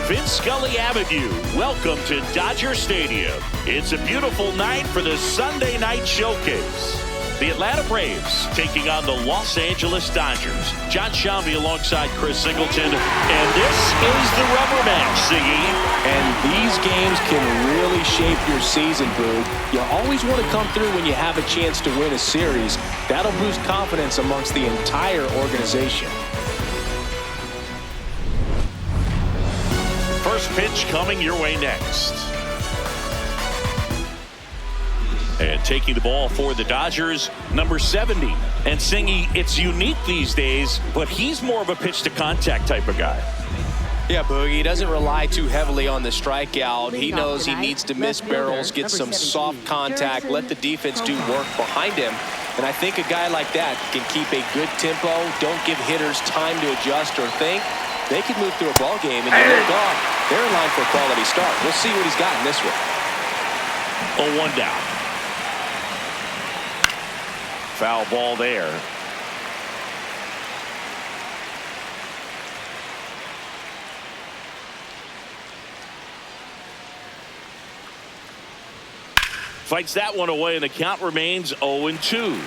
Vince Scully Avenue. Welcome to Dodger Stadium. It's a beautiful night for the Sunday night showcase. The Atlanta Braves taking on the Los Angeles Dodgers. John Shambi alongside Chris Singleton. And this is the rubber match, Siggy. And these games can really shape your season, Boog. You always want to come through when you have a chance to win a series. That'll boost confidence amongst the entire organization. First pitch coming your way next. And taking the ball for the Dodgers, number 70. And Singy, it's unique these days, but he's more of a pitch-to-contact type of guy. Yeah, Boog, he doesn't rely too heavily on the strikeout. He knows he needs to miss barrels, get some soft contact, let the defense do work behind him. And I think a guy like that can keep a good tempo, don't give hitters time to adjust or think. They can move through a ball game, and you look off, they're in line for a quality start. We'll see what he's got in this one. 0-1 down. Foul ball there. Fights that one away, and the count remains 0-2.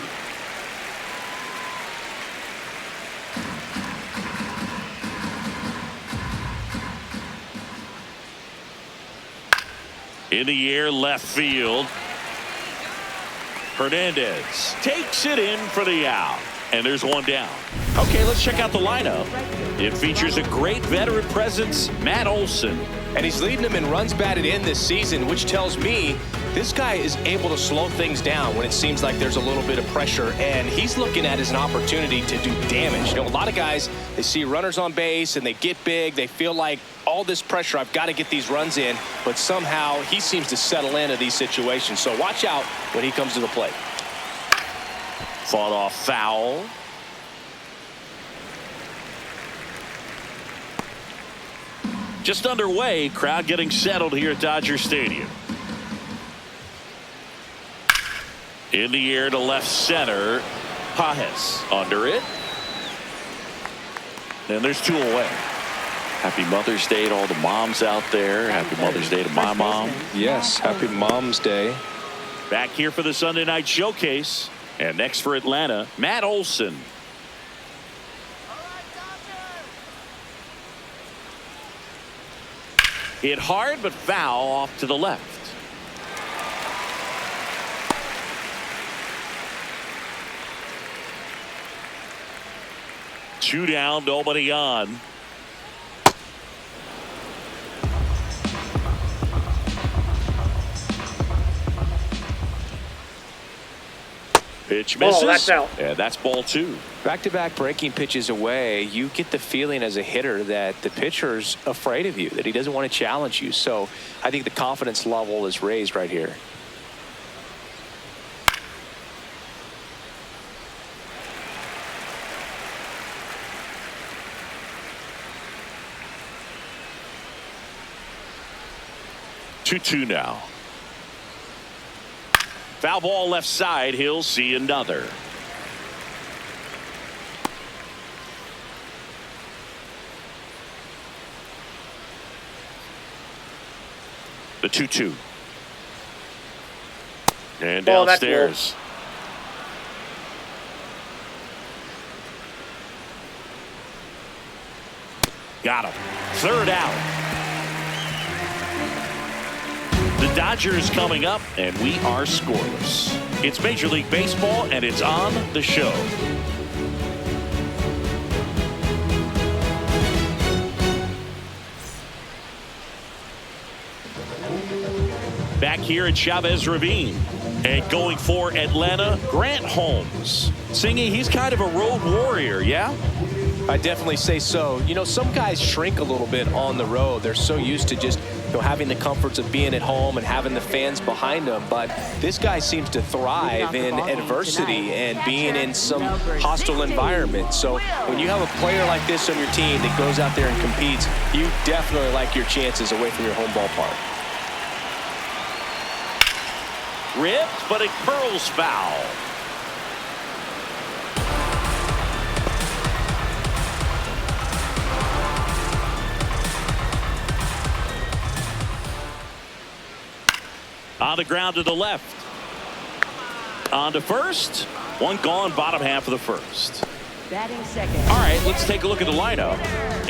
In the air, left field. Hernandez takes it in for the out. And there's one down. Okay, let's check out the lineup. It features a great veteran presence, Matt Olson. And he's leading them in runs batted in this season, which tells me this guy is able to slow things down when it seems like there's a little bit of pressure. And he's looking at it as an opportunity to do damage. You know, a lot of guys, they see runners on base and they get big. They feel like all this pressure, I've got to get these runs in. But somehow he seems to settle into these situations. So watch out when he comes to the plate. Fought off foul. Just underway, crowd getting settled here at Dodger Stadium. In the air to left center. Pajes under it. And there's two away. Happy Mother's Day to all the moms out there. Happy Mother's Day to my mom. Yes, happy Mom's Day. Back here for the Sunday night showcase. And next for Atlanta, Matt Olson. Hit hard, but foul off to the left. Two down, nobody on. Pitch misses. That's out. And that's ball two. Back-to-back breaking pitches away, you get the feeling as a hitter that the pitcher's afraid of you, that he doesn't want to challenge you. So I think the confidence level is raised right here. Two now. Foul ball left side. He'll see another. The 2-2. And downstairs. Got him. Third out. The Dodgers coming up, and we are scoreless. It's Major League Baseball, and it's on the show. Back here at Chavez Ravine. And going for Atlanta, Grant Holmes. Singy, he's kind of a road warrior, yeah? I definitely say so. You know, some guys shrink a little bit on the road. They're so used to just, you know, having the comforts of being at home and having the fans behind them. But this guy seems to thrive in adversity and being in some hostile environment. So when you have a player like this on your team that goes out there and competes, you definitely like your chances away from your home ballpark. Ripped, but it curls foul. On the ground to the left. On to first. One gone, bottom half of the first. Batting second. All right, let's take a look at the lineup.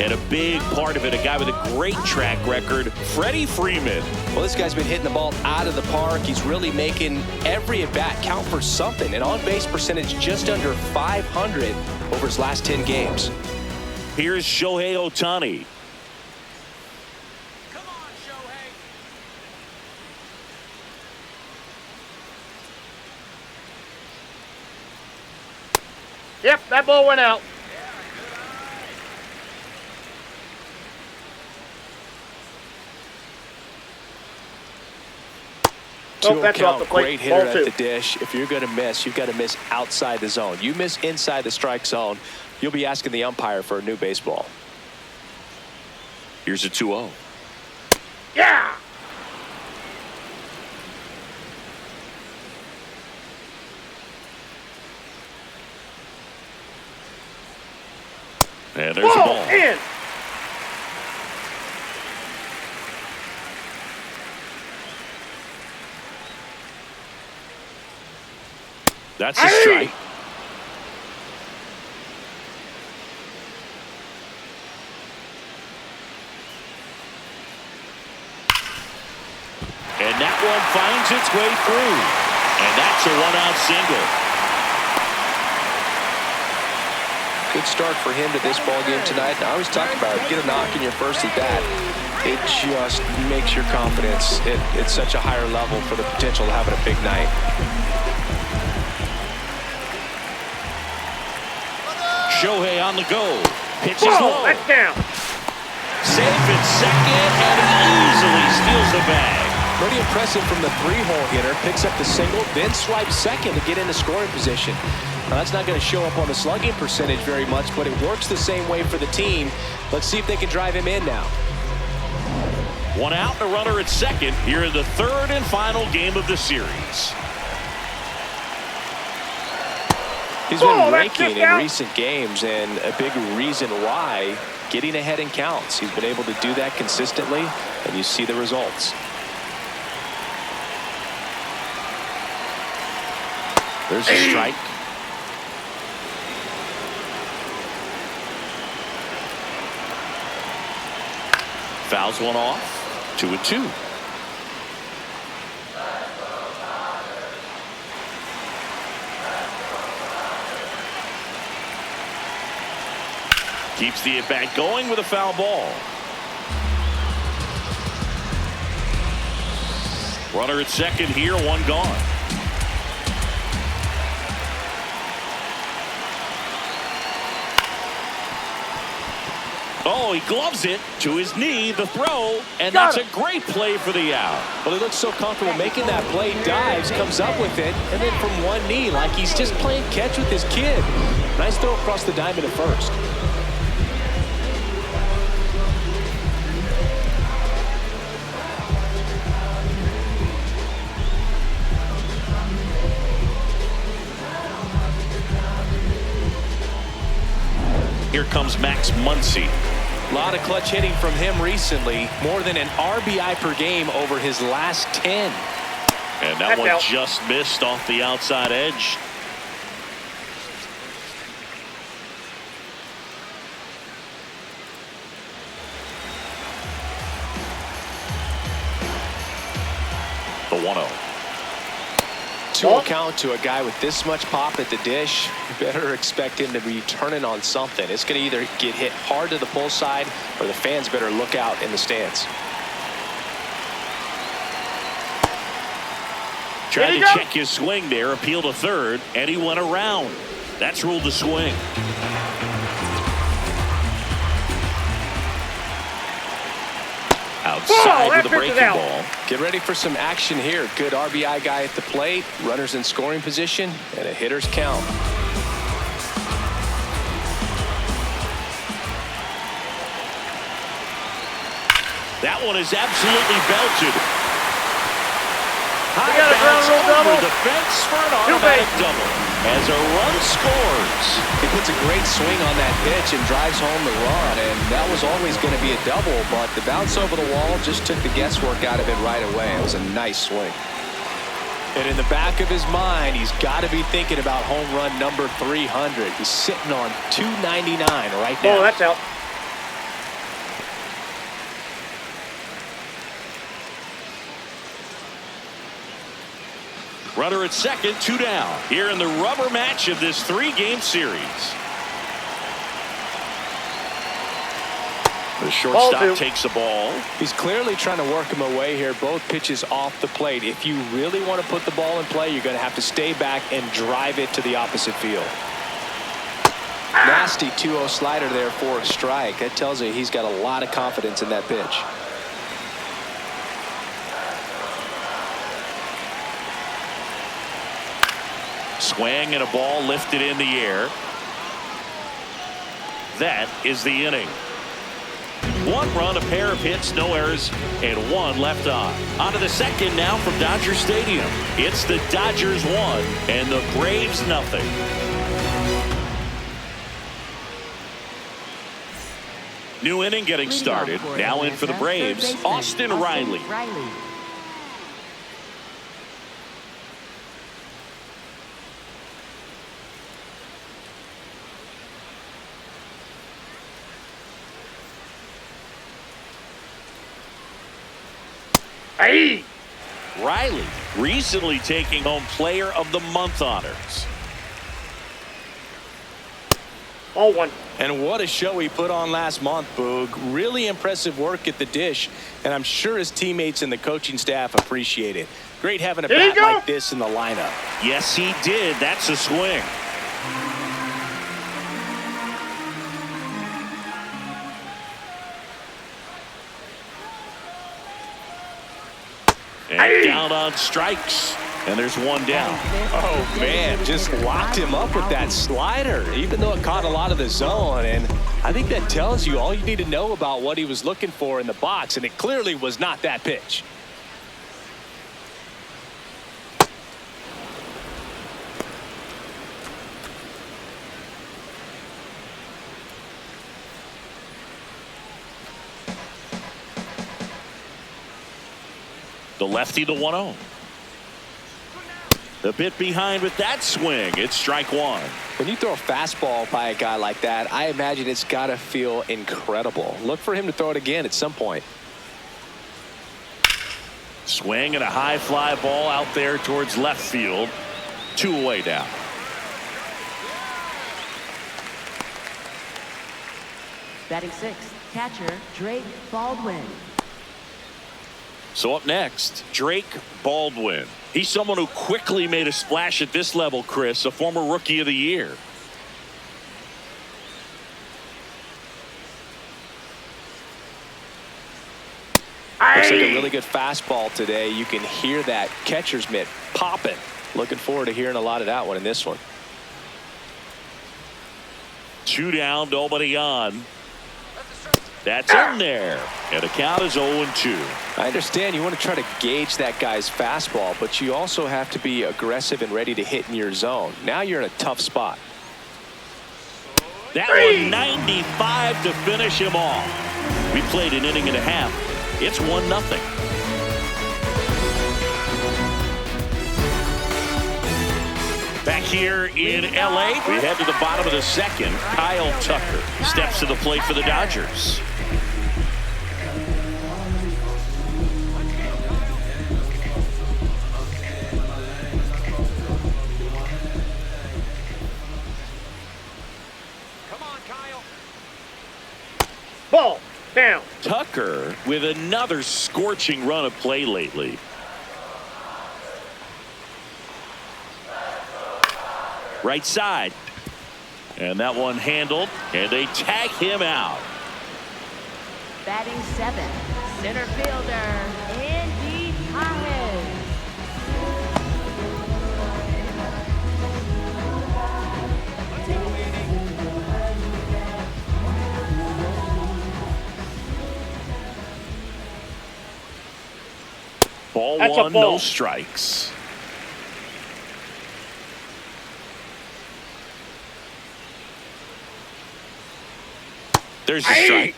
And a big part of it, a guy with a great track record, Freddie Freeman. Well, this guy's been hitting the ball out of the park. He's really making every at-bat count for something. An on-base percentage just under 500 over his last 10 games. Here's Shohei Ohtani. Come on, Shohei. Yep, that ball went out. Two that's off the count, plate. great hitter Ball two. at the dish. If you're going to miss, you've got to miss outside the zone. You miss inside the strike zone, you'll be asking the umpire for a new baseball. Here's a 2-0. Yeah! And there's the ball. In! That's a strike. And that one finds its way through. And that's a one-out single. Good start for him to this ball game tonight. And I always talk about it. Get a knock in your first at bat. It just makes your confidence at such a higher level for the potential of having a big night. Shohei on the go. Pitches Ball, low. that's down. Safe at second, and he easily steals the bag. Pretty impressive from the three-hole hitter. Picks up the single, then swipes second to get into scoring position. Now, that's not going to show up on the slugging percentage very much, but it works the same way for the team. Let's see if they can drive him in now. One out, and a runner at second here in the third and final game of the series. He's been that's raking just in out. recent games, and a big reason why, getting ahead in counts. He's been able to do that consistently, and you see the results. There's a strike. Fouls one off. 2-2. Keeps the at-bat going with a foul ball. Runner at second here, one gone. Oh, he gloves it to his knee, the throw, and that's a great play for the out. Well, he looks so comfortable making that play, dives, comes up with it, and then from one knee, like he's just playing catch with his kid. Nice throw across the diamond at first. Here comes Max Muncy. A lot of clutch hitting from him recently. More than an RBI per game over his last 10. And that one just missed off the outside edge. The 1-0. 2-0 count to a guy with this much pop at the dish. You better expect him to be turning on something. It's going to either get hit hard to the pull side, or the fans better look out in the stands. Tried to check his swing there, appeal to third, and he went around. That's ruled a swing. Outside with the breaking ball. Get ready for some action here. Good RBI guy at the plate, runners in scoring position, and a hitter's count. That one is absolutely belted. We got a ground rule double. Over the fence for an automatic double as a run scores. He puts a great swing on that pitch and drives home the run, and that was always going to be a double, but the bounce over the wall just took the guesswork out of it right away. It was a nice swing. And in the back of his mind, he's got to be thinking about home run number 300. He's sitting on 299 right now. Oh, that's out. Runner at second, 2 down. Here in the rubber match of this 3-game series. The shortstop takes the ball. He's clearly trying to work him away here. Both pitches off the plate. If you really want to put the ball in play, you're going to have to stay back and drive it to the opposite field. Nasty 2-0 slider there for a strike. That tells you he's got a lot of confidence in that pitch. Swing and a ball lifted in the air. That is the inning. 1 run, a pair of hits, no errors, and 1 left on. On to the second now from Dodger Stadium. It's the Dodgers 1 and the Braves nothing. New inning getting started. Now in for the Braves, Austin Riley. Hey! Riley recently taking home Player of the Month honors. All 1. And what a show he put on last month, Boog. Really impressive work at the dish, and I'm sure his teammates and the coaching staff appreciate it. Great having a bat like this in the lineup. Yes, he did. That's a swing. And down on strikes. And there's 1 down. Oh, man, just locked him up with that slider, even though it caught a lot of the zone. And I think that tells you all you need to know about what he was looking for in the box, and it clearly was not that pitch. The lefty, the 1-0. A bit behind with that swing. It's strike 1. When you throw a fastball by a guy like that, I imagine it's got to feel incredible. Look for him to throw it again at some point. Swing and a high fly ball out there towards left field. 2 away now. Batting 6th, catcher Drake Baldwin. So up next, Drake Baldwin. He's someone who quickly made a splash at this level, Chris, a former Rookie of the Year. Looks like a really good fastball today. You can hear that catcher's mitt popping. Looking forward to hearing a lot of that one in this one. 2 down, nobody on. That's in there. And the count is 0-2. I understand you want to try to gauge that guy's fastball, but you also have to be aggressive and ready to hit in your zone. Now you're in a tough spot. That one 95 to finish him off. We played an inning and a half. It's 1-0. Back here in L.A., we head to the bottom of the second. Kyle Tucker steps to the plate for the Dodgers. Come on, Kyle. Ball down. Tucker with another scorching run of play lately. Right side. And that one handled, and they tag him out. Batting 7th, center fielder Andy Pajes. Ball That's a 1, ball. no strikes. There's a strike.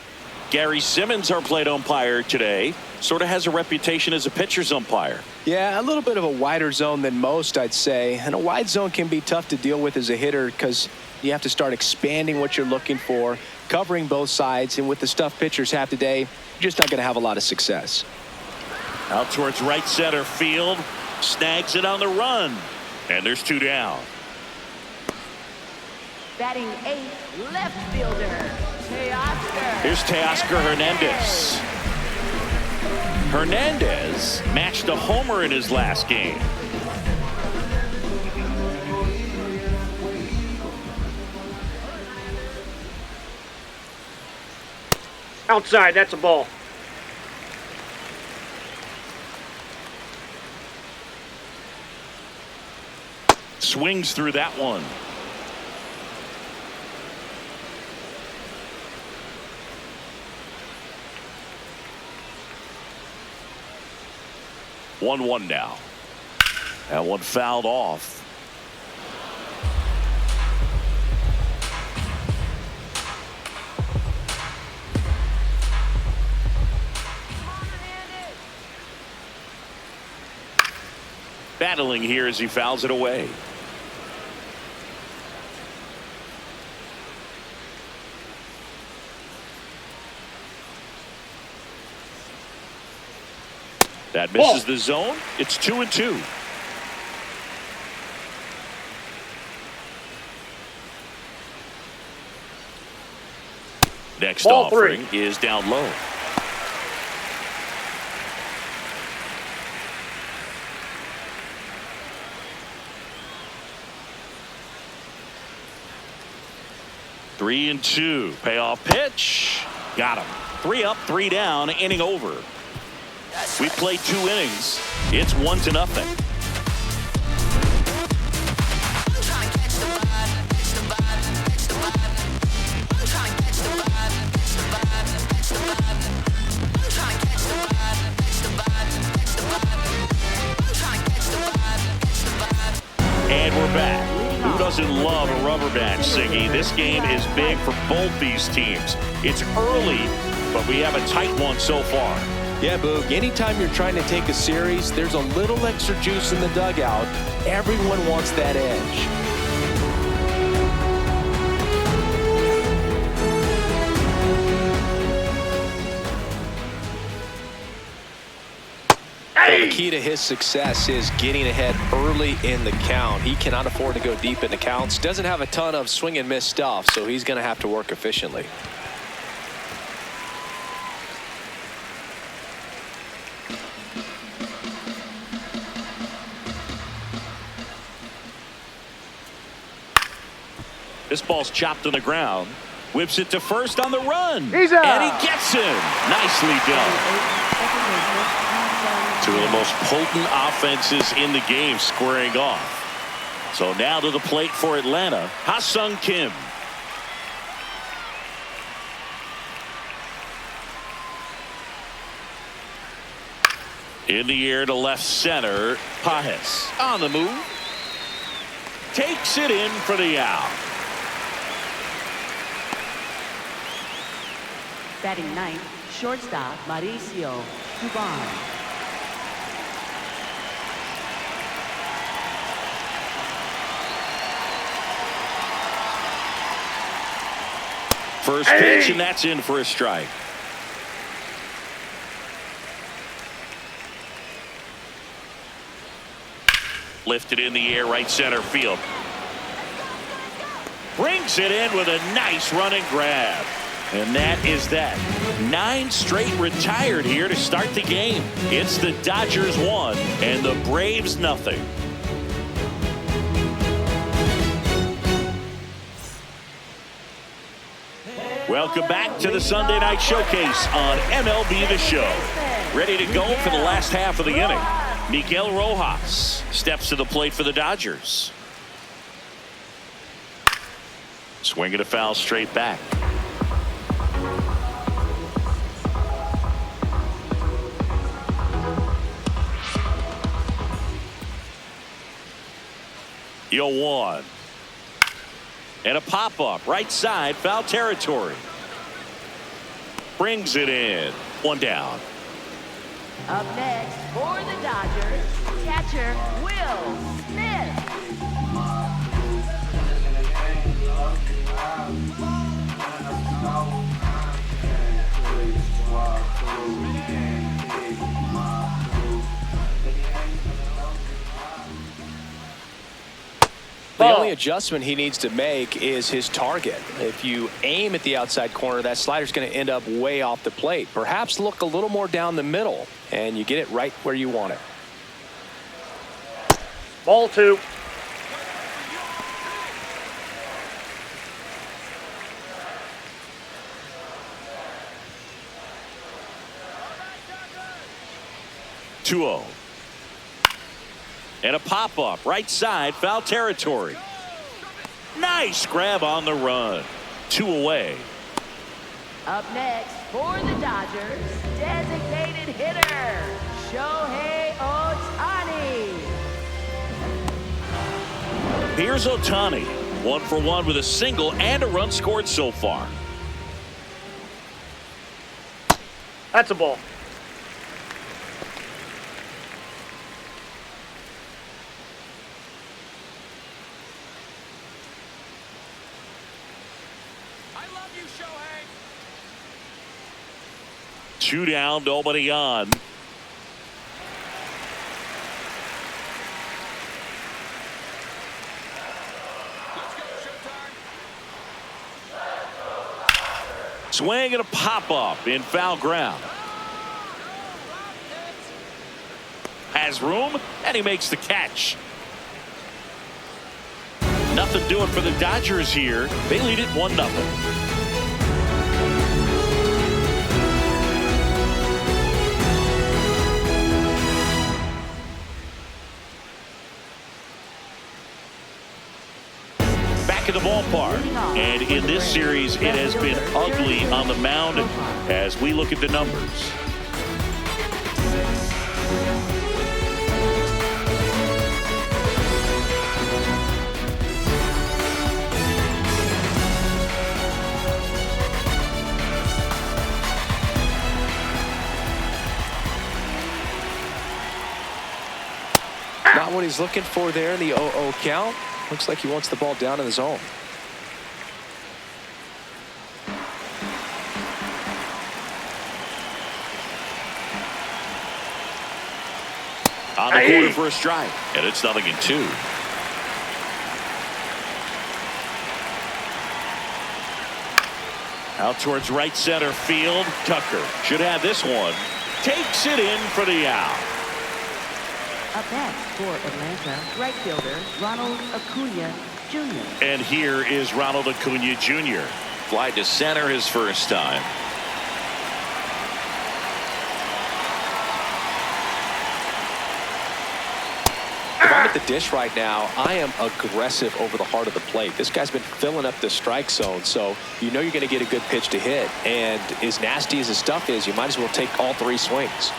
Gary Simmons, our plate umpire today. sort of has a reputation as a pitcher's umpire. Yeah, a little bit of a wider zone than most, I'd say. And a wide zone can be tough to deal with as a hitter because you have to start expanding what you're looking for, covering both sides. And with the stuff pitchers have today, you're just not going to have a lot of success. Out towards right center field. Snags it on the run. And there's 2 down. Batting 8th, left fielder, Teoscar. Here's Teoscar Hernandez. Hernandez matched a homer in his last game. Outside, that's a ball. Swings through that one. One now. That one fouled off. Battling here as he fouls it away. That misses the zone. It's 2-2. Next Ball offering 3 is down low. Three and 2. Payoff pitch. Got him. 3 up, 3 down. Inning over. We played 2 innings. It's 1-0. And we're back. Who doesn't love a rubber match, Siggy? This game is big for both these teams. It's early, but we have a tight one so far. Yeah, Boog, anytime you're trying to take a series, there's a little extra juice in the dugout. Everyone wants that edge. So the key to his success is getting ahead early in the count. He cannot afford to go deep in the counts. Doesn't have a ton of swing and miss stuff, so he's going to have to work efficiently. This ball's chopped on the ground. Whips it to first on the run. He's out. And he gets him. Nicely done. 2 of the most potent offenses in the game squaring off. So now to the plate for Atlanta, Ha-Sung Kim. In the air to left center. Pajes on the move. Takes it in for the out. Batting 9th, shortstop, Mauricio Dubon. First pitch, and that's in for a strike. Lifted in the air, right center field. Brings it in with a nice running grab. And that is that. 9 straight retired here to start the game. It's the Dodgers 1 and the Braves nothing. Welcome back to the Sunday Night Showcase on MLB The Show. Ready to go for the last half of the inning. Miguel Rojas steps to the plate for the Dodgers. Swinging a foul straight back. Yo, 1. And a pop-up right side, foul territory. Brings it in. 1 down. Up next for the Dodgers, catcher Will Smith. The Ball. only adjustment he needs to make is his target. If you aim at the outside corner, that slider's going to end up way off the plate. Perhaps look a little more down the middle, and you get it right where you want it. Ball 2. Two-0. And a pop-up, right side, foul territory. Nice grab on the run. 2 away. Up next for the Dodgers, designated hitter Shohei Ohtani. Here's Ohtani, 1 for 1 with a single and a run scored so far. That's a ball. Two down, nobody on. Swing and a pop-up in foul ground. Has room, and he makes the catch. Nothing doing for the Dodgers here. They lead it 1-0. In the ballpark, and in this series it has been ugly on the mound as we look at the numbers. Not what he's looking for there in the 0-0 count. Looks like he wants the ball down in the zone. On the corner for a strike, and it's 0-2. Out towards right center field. Tucker should have this one. Takes it in for the out. Up next for Atlanta, right fielder Ronald Acuna Jr. And here is Ronald Acuna Jr. Fly to center his first time. If I'm at the dish right now, I am aggressive over the heart of the plate. This guy's been filling up the strike zone, so you know you're going to get a good pitch to hit. And as nasty as his stuff is, you might as well take all 3 swings.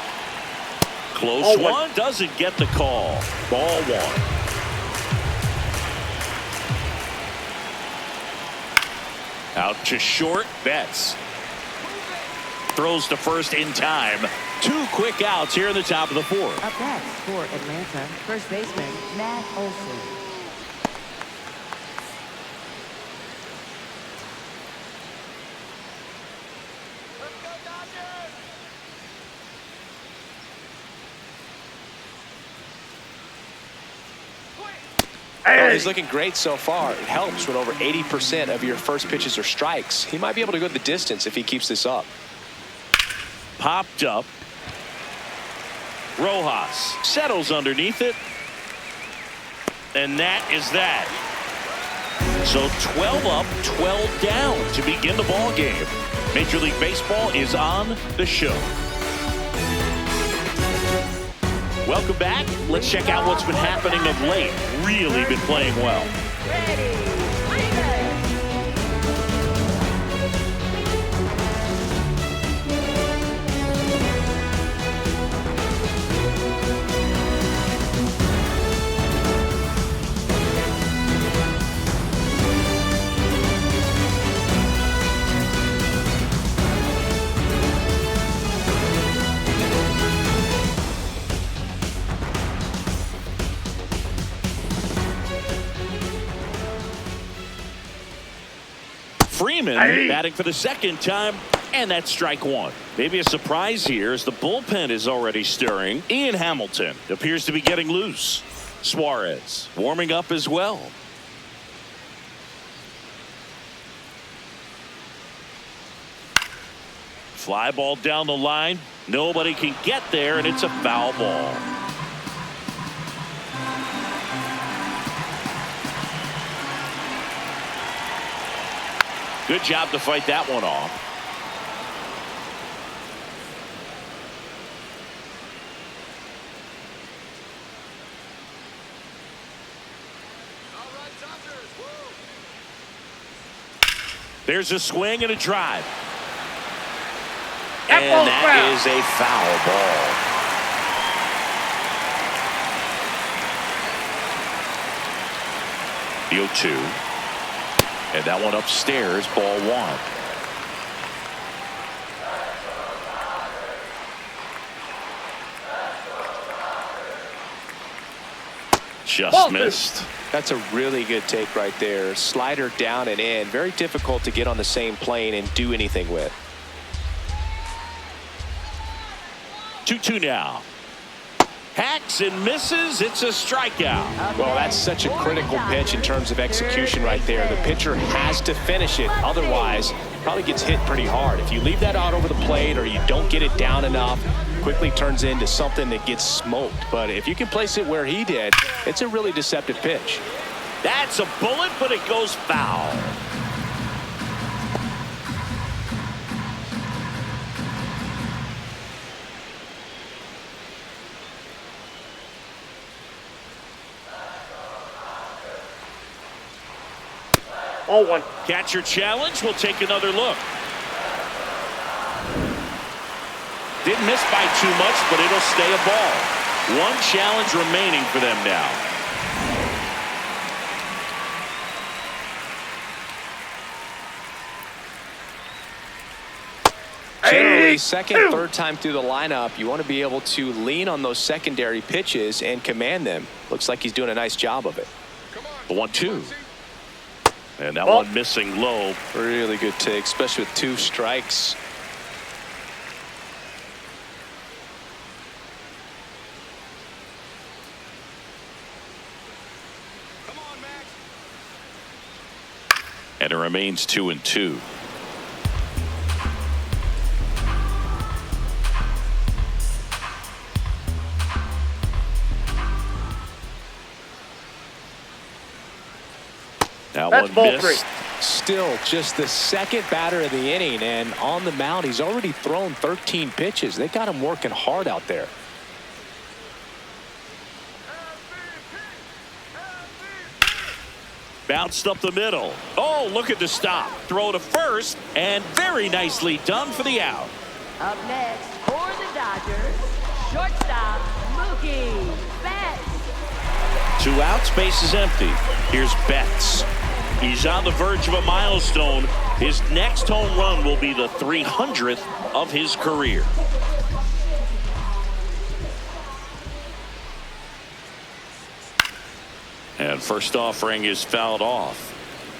Close one, doesn't get the call. Ball 1. Out to short, Betts. Throws to first in time. 2 quick outs here in the top of the 4th. Up next for Atlanta, first baseman Matt Olson. Well, he's looking great so far. It helps when over 80% of your first pitches are strikes. He might be able to go the distance if he keeps this up. Popped up. Rojas settles underneath it. And that is that. So 12 up, 12 down to begin the ball game. Major League Baseball is on the show. Welcome back. Let's check out what's been happening of late. Really been playing well. Freeman batting for the second time, and that's strike one. Maybe a surprise here as the bullpen is already stirring. Ian Hamilton appears to be getting loose. Suarez warming up as well. Fly ball down the line. Nobody can get there, and it's a foul ball. Good job to fight that one off. There's a swing and a drive. And that is a foul ball. The 0-2. And that one upstairs, ball one. Just missed. That's a really good take right there. Slider down and in. Very difficult to get on the same plane and do anything with. 2-2 now. Hacks and misses. It's a strikeout. Well, that's such a critical pitch in terms of execution right there. The pitcher has to finish it. Otherwise, probably gets hit pretty hard. If you leave that out over the plate or you don't get it down enough, quickly turns into something that gets smoked. But if you can place it where he did, it's a really deceptive pitch. That's a bullet, but it goes foul. Ball one. Catcher challenge. We'll take another look. Didn't miss by too much, but it'll stay a ball. One challenge remaining for them now. Generally, second, third time through the lineup, you want to be able to lean on those secondary pitches and command them. Looks like he's doing a nice job of it. The 1-2. And that one missing low. Really good take, especially with 2 strikes. And it remains 2-2. That That's one ball missed. 3. Still just the second batter of the inning, and on the mound, he's already thrown 13 pitches. They got him working hard out there. Bounced up the middle. Oh, look at the stop. Throw to first, and very nicely done for the out. Up next for the Dodgers, shortstop Mookie Betts. 2 outs, base is empty. Here's Betts. He's on the verge of a milestone. His next home run will be the 300th of his career. And first offering is fouled off.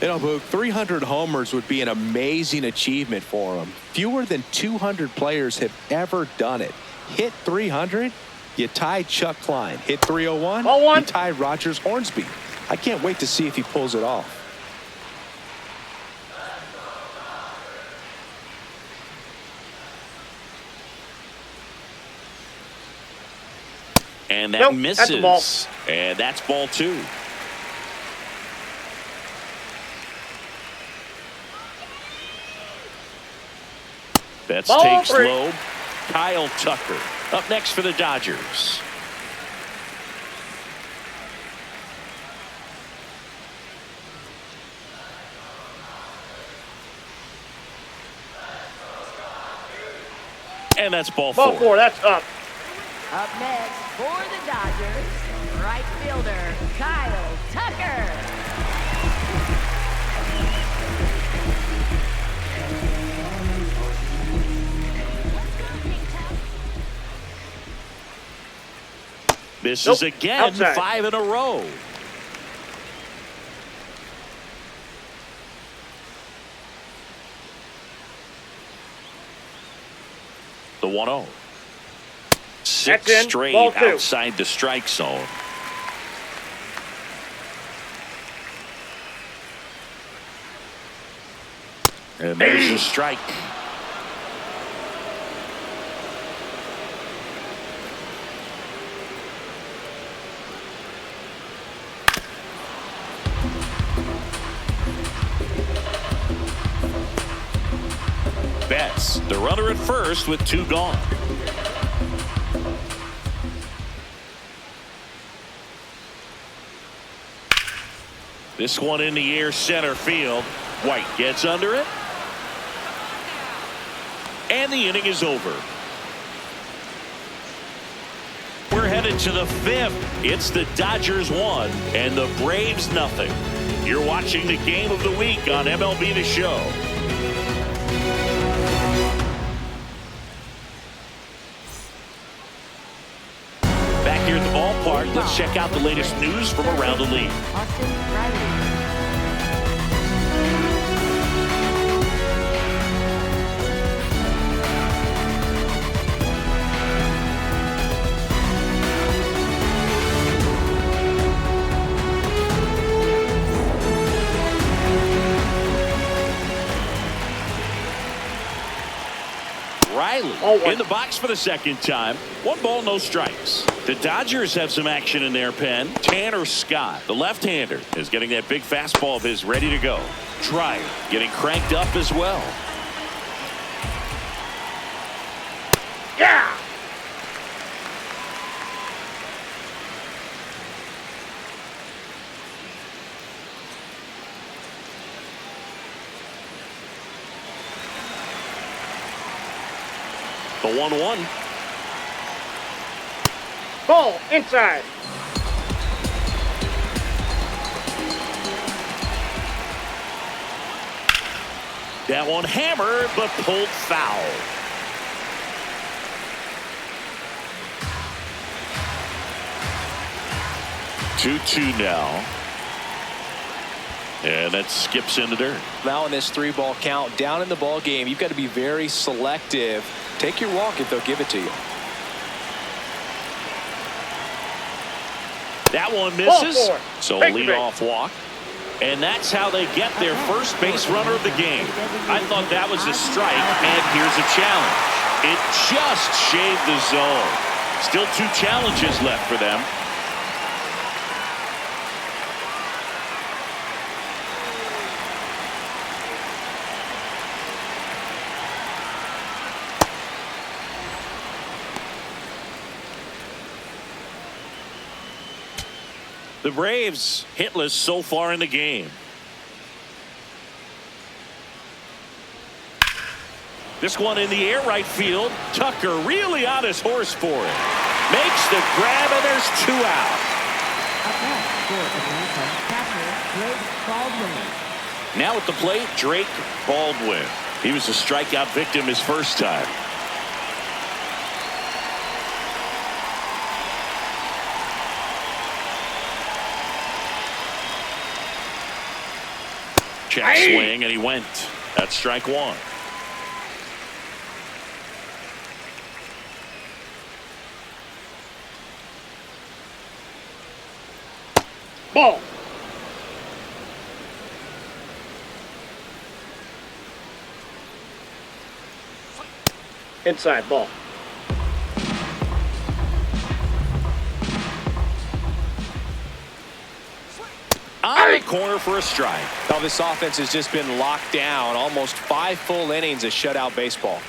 You know, Boog, 300 homers would be an amazing achievement for him. Fewer than 200 players have ever done it. Hit 300, you tie Chuck Klein. Hit 301, you tie Rogers Hornsby. I can't wait to see if he pulls it off. And that misses. That's a ball. And that's ball 2. Betts takes low. Kyle Tucker up next for the Dodgers. And that's ball 4. Ball 4, that's up. Up next for the Dodgers, right fielder Kyle Tucker. This is again outside. 5 in a row. The 1-0. That's 6 in. straight Ball 2. outside the strike zone. And there's the strike. Betts, the runner at first with 2 gone. This one in the air, center field. White gets under it. And the inning is over. We're headed to the 5th. It's the Dodgers 1 and the Braves nothing. You're watching the game of the week on MLB The Show. Back here at the ballpark, let's check out the latest news from around the league. Austin Riley. Riley in the box for the second time. 1 ball, no strikes. The Dodgers have some action in their pen. Tanner Scott, the left-hander, is getting that big fastball of his ready to go. Dryer getting cranked up as well. Yeah! The 1-1. Ball inside. That one hammered, but pulled foul. Two now. And that skips into dirt. Now in this 3-ball count, down in the ball game, you've got to be very selective. Take your walk if they'll give it to you. That one misses. Ball 4. So Take lead the off walk. And that's how they get their first base runner of the game. I thought that was a strike, and here's a challenge. It just shaved the zone. Still 2 challenges left for them. The Braves hitless so far in the game. This one in the air, right field. Tucker really on his horse for it. Makes the grab, and there's 2 out. Up next for Atlanta, catcher Drake Baldwin. Now at the plate, Drake Baldwin. He was a strikeout victim his first time. Check swing, and he went. That's strike 1. Ball. Inside. Ball. On the corner for a strike. Now this offense has just been locked down. Almost 5 full innings of shutout baseball.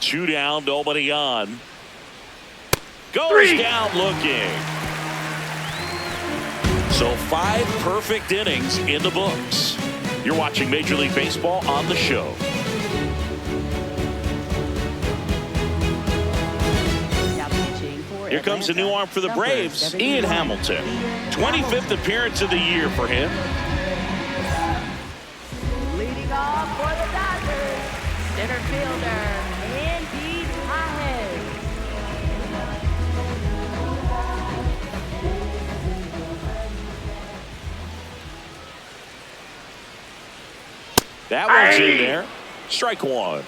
2 down, nobody on. Goes 3. down looking. So 5 perfect innings in the books. You're watching Major League Baseball on the show. Here comes a new arm for the Braves, Ian Hamilton. 25th appearance of the year for him. Leading off for the Dodgers, center fielder, Andy Pajes. That one's in there. Strike one.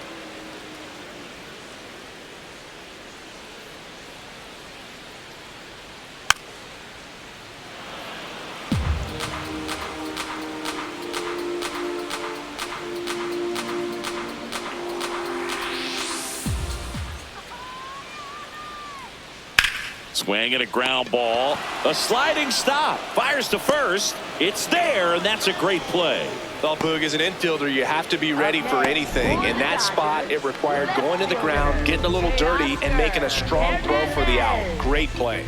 Swing and a ground ball. A sliding stop. Fires to first. It's there, and that's a great play. Well, Boog, as an infielder, you have to be ready for anything. In that spot, it required going to the ground, getting a little dirty, and making a strong throw for the out. Great play.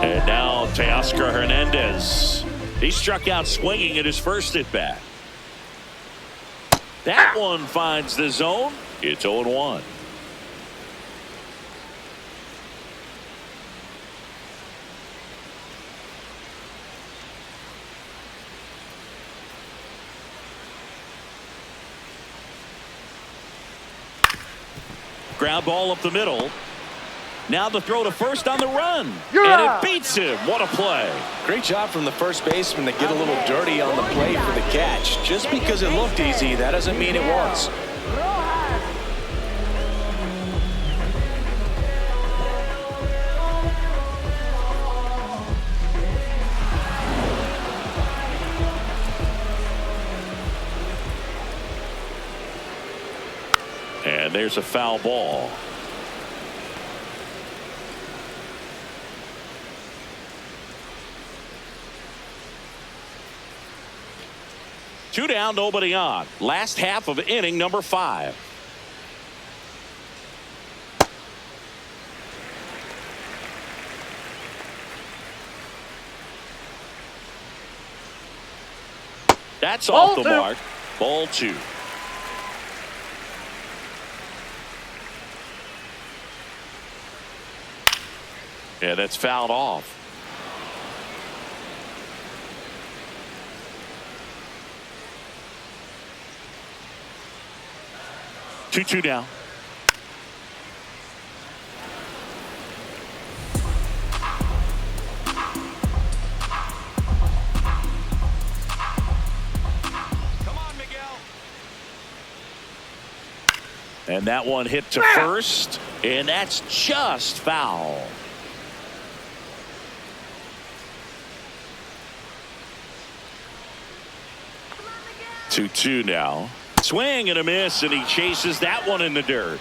And now Teoscar Hernandez. He struck out swinging at his first at-bat. That one finds the zone. It's 0-1. Ground ball up the middle. Now the throw to first on the run. And it beats him. What a play. Great job from the first baseman to get a little dirty on the play for the catch. Just because it looked easy, that doesn't mean it was. And there's a foul ball. Two down, nobody on. Last half of inning number 5. That's off the mark. Ball 2. Yeah, that's fouled off. Two down. Come on, Miguel. And that one hit to first, and that's just foul. 2-2 now. Swing and a miss, and he chases that one in the dirt.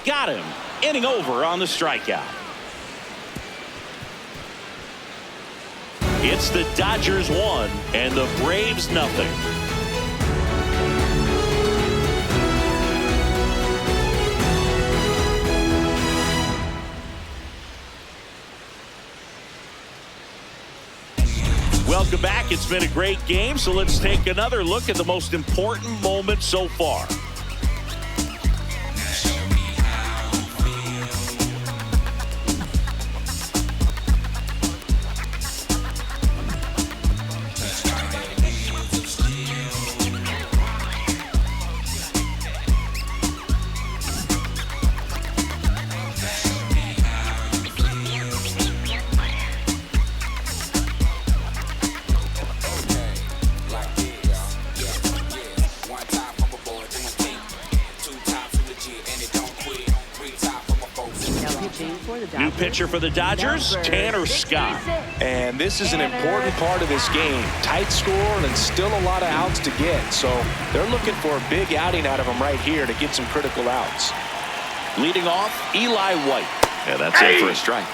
Got him. Inning over on the strikeout. It's the Dodgers 1 and the Braves nothing. Welcome back. It's been a great game, so let's take another look at the most important moment so far. New pitcher for the Dodgers, Tanner Scott. And this is an important part of this game. Tight score and still a lot of outs to get. So they're looking for a big outing out of him right here to get some critical outs. Leading off, Eli White. Yeah, that's it for a strike.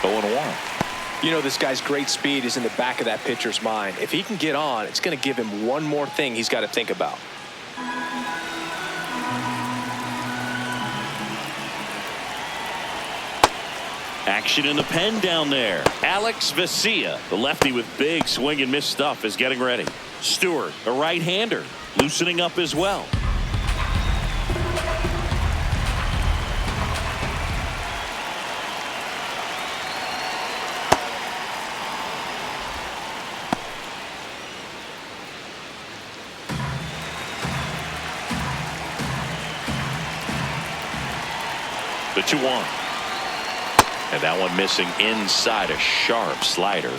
0-1. You know, this guy's great speed is in the back of that pitcher's mind. If he can get on, it's going to give him one more thing he's got to think about. Action in the pen down there. Alex Vesia, the lefty with big swing and miss stuff, is getting ready. Stewart, a right-hander, loosening up as well. The 2-1. And that one missing inside, a sharp slider.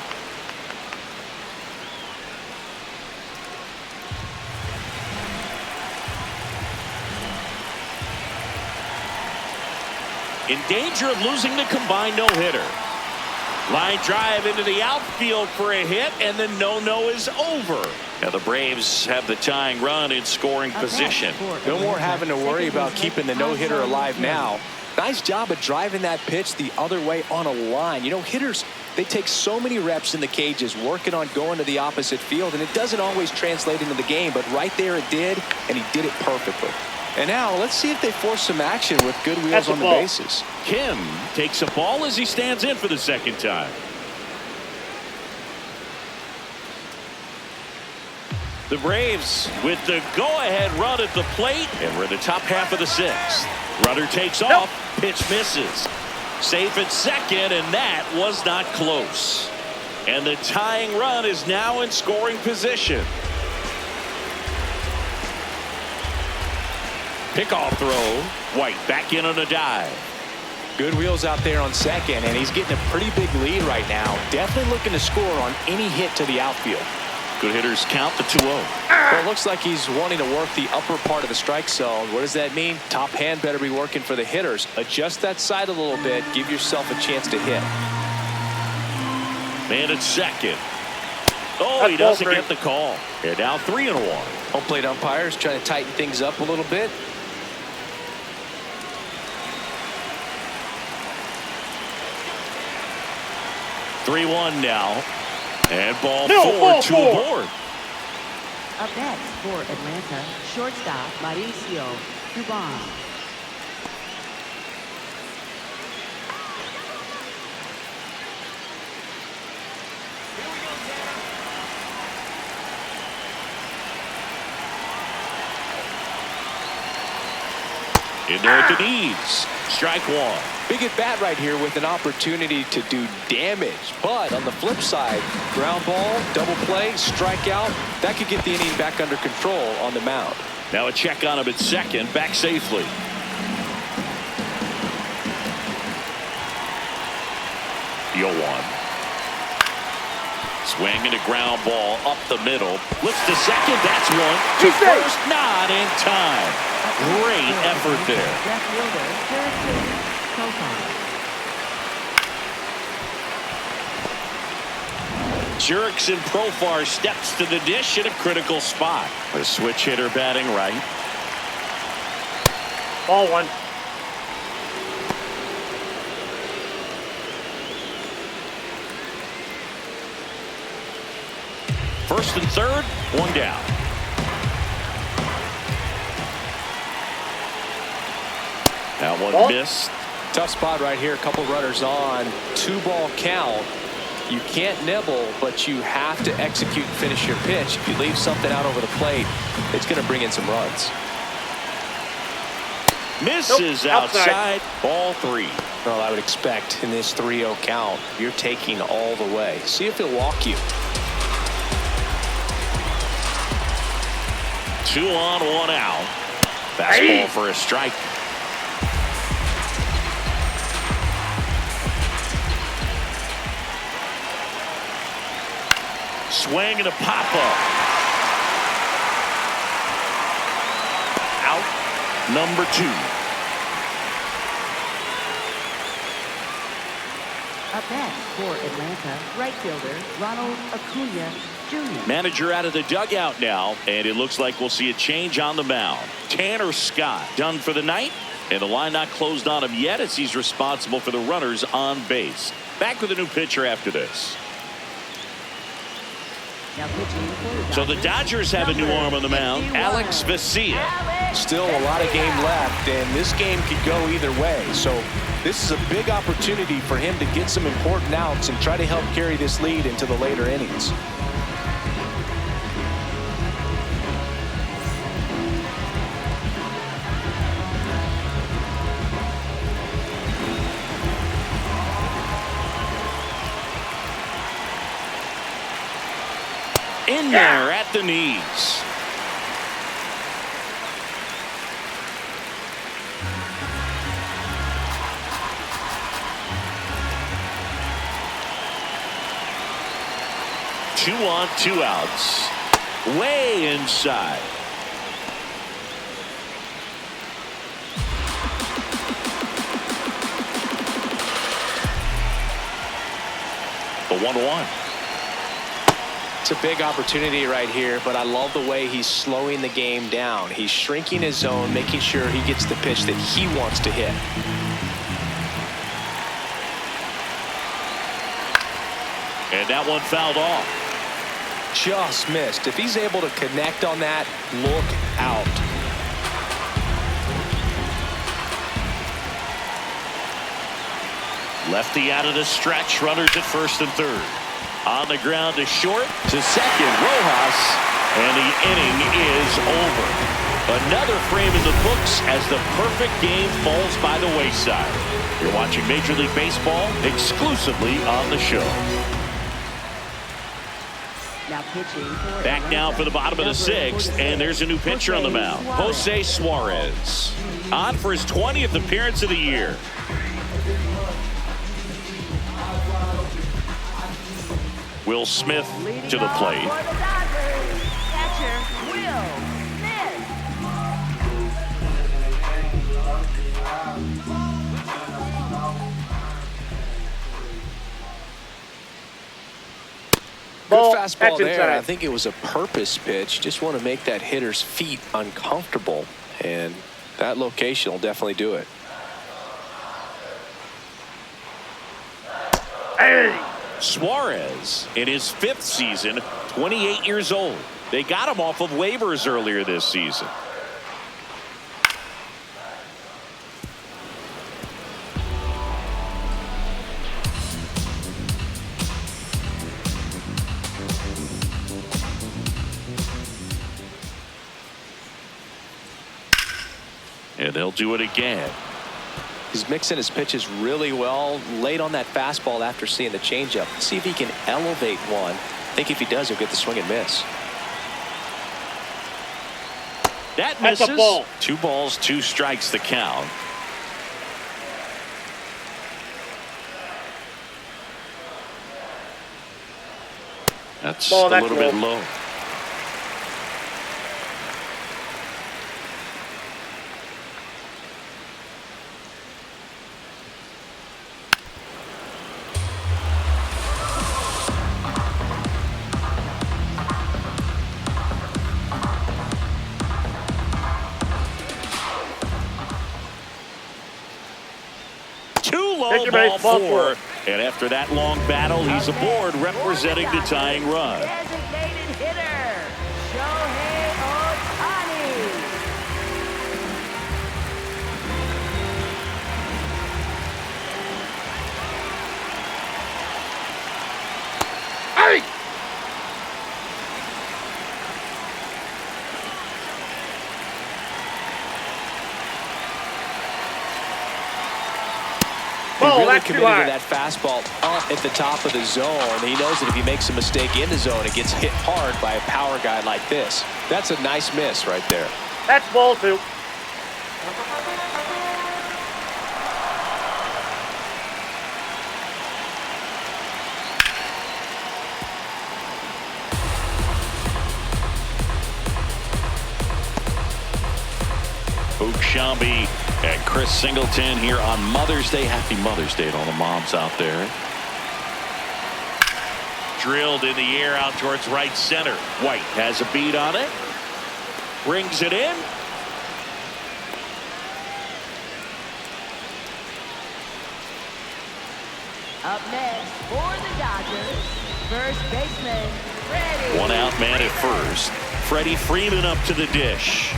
in danger of losing the combined no-hitter. Line drive into the outfield for a hit, and the no-no is over. Now the Braves have the tying run in scoring position. No more having to worry about keeping the no-hitter alive now. Nice job of driving that pitch the other way on a line. You know, hitters, they take so many reps in the cages working on going to the opposite field, and it doesn't always translate into the game, but right there it did, and he did it perfectly. And now let's see if they force some action with good wheels on the bases. Kim takes a ball as he stands in for the second time. The Braves with the go-ahead run at the plate, and we're in the top half of the sixth. Runner takes off, pitch misses. Safe at second, and that was not close. And the tying run is now in scoring position. Pickoff throw. White back in on a dive. Good wheels out there on second, and he's getting a pretty big lead right now. Definitely looking to score on any hit to the outfield. Good hitters count the 2-0. Well, it looks like he's wanting to work the upper part of the strike zone. What does that mean? Top hand better be working for the hitters. Adjust that side a little bit. Give yourself a chance to hit. Man at second. Oh, he doesn't get the call. They're now 3-1. Home plate umpires trying to tighten things up a little bit. (3-1) now. And ball four, two aboard. Up next for Atlanta, shortstop Mauricio Dubon. In there at the knees. Strike one. Big at bat right here with an opportunity to do damage. But on the flip side, ground ball, double play, strikeout, that could get the inning back under control on the mound. Now a check on him at second, back safely. The 0-1. Swing and a ground ball up the middle. Looks to second, that's one. To first, not in time. Great effort there. Left fielder, Jerks and Profar steps to the dish in a critical spot. A switch hitter batting right. Ball one. First and third, one down. Now one missed. Tough spot right here. A couple runners on. 2-ball count. You can't nibble, but you have to execute and finish your pitch. If you leave something out over the plate, it's going to bring in some runs. Misses outside. Ball three. Well, I would expect in this 3-0 count, you're taking all the way. See if he'll walk you. 2 on, 1 out. Fastball for a strike. Swing and a pop-up. Out. Number 2. Up next for Atlanta, right fielder Ronald Acuna Jr. Manager out of the dugout now, and it looks like we'll see a change on the mound. Tanner Scott done for the night, and the line not closed on him yet as he's responsible for the runners on base. Back with a new pitcher after this. So the Dodgers have a new arm on the mound, Alex Vesia. Still a lot of game left, and this game could go either way. So this is a big opportunity for him to get some important outs and try to help carry this lead into the later innings. In there at the knees. Two on, 2 outs. Way inside. The 1-1. It's a big opportunity right here, but I love the way he's slowing the game down. He's shrinking his zone, making sure he gets the pitch that he wants to hit. And that one fouled off. Just missed. If he's able to connect on that, look out. Lefty out of the stretch. Runners at first and third. On the ground to short, to second, Rojas, and the inning is over. Another frame in the books as the perfect game falls by the wayside. You're watching Major League Baseball exclusively on the show. Now pitching for Back now for the bottom of the sixth, and there's a new pitcher on the mound, Jose Suarez. On for his 20th appearance of the year. Will Smith to the plate. For the Dodgers, catcher Will Smith. Ball, Good fastball that's there. inside. I think it was a purpose pitch. Just want to make that hitter's feet uncomfortable, and that location will definitely do it. Hey! Suarez in his 5th season, 28 years old. They got him off of waivers earlier this season. And they'll do it again. He's mixing his pitches really well, late on that fastball after seeing the changeup. Let's see if he can elevate one. I think if he does, he'll get the swing and miss. That That's misses. a ball. 2 balls, 2 strikes the count. That's Ball, a that's little bit low. low. Pitcher Ball base, ball 4. And after that long battle, he's aboard representing the tying run. Designated hitter, Shohei Ohtani. Hey! Ball, Really that's too committed high. to that fastball up at the top of the zone. He knows that if he makes a mistake in the zone, it gets hit hard by a power guy like this. That's a nice miss right there. That's ball 2. Shambi and Chris Singleton here on Mother's Day. Happy Mother's Day to all the moms out there. Drilled in the air out towards right center. White has a beat on it. Brings it in. Up next for the Dodgers, first baseman Freddie. 1 out man at first. Freddie Freeman up to the dish.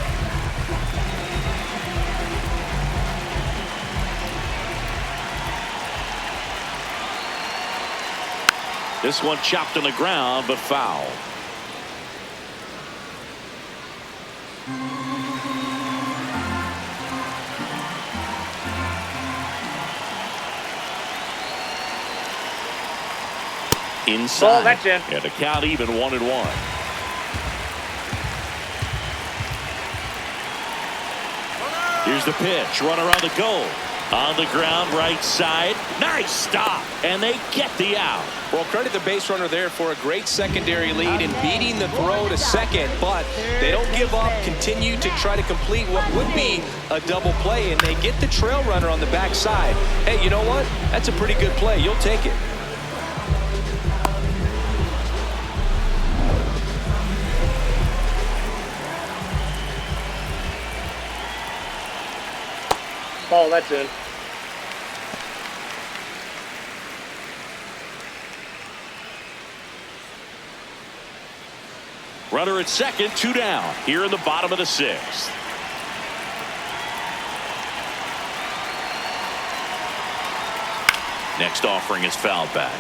This one chopped on the ground, but foul. Inside. Ball, that's in. And the count even 1-1. Here's the pitch. Runner on the goal. On the ground, right side. Nice stop. And they get the out. Well, credit the base runner there for a great secondary lead and beating the throw to second, but they don't give up, continue to try to complete what would be a double play, and they get the trail runner on the backside. Hey, you know what? That's a pretty good play. You'll take it. Ball, that's in. Runner at second, 2 down here in the bottom of the 6th. Next offering is fouled back.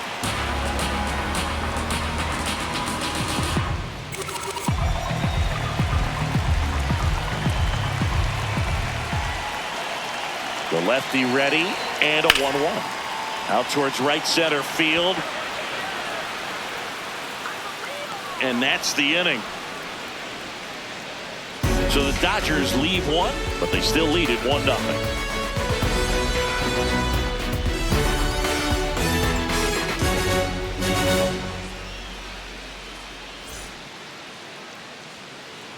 The lefty ready, and a 1-1. Out towards right center field. And that's the inning. So the Dodgers leave one, but they still lead it 1-0.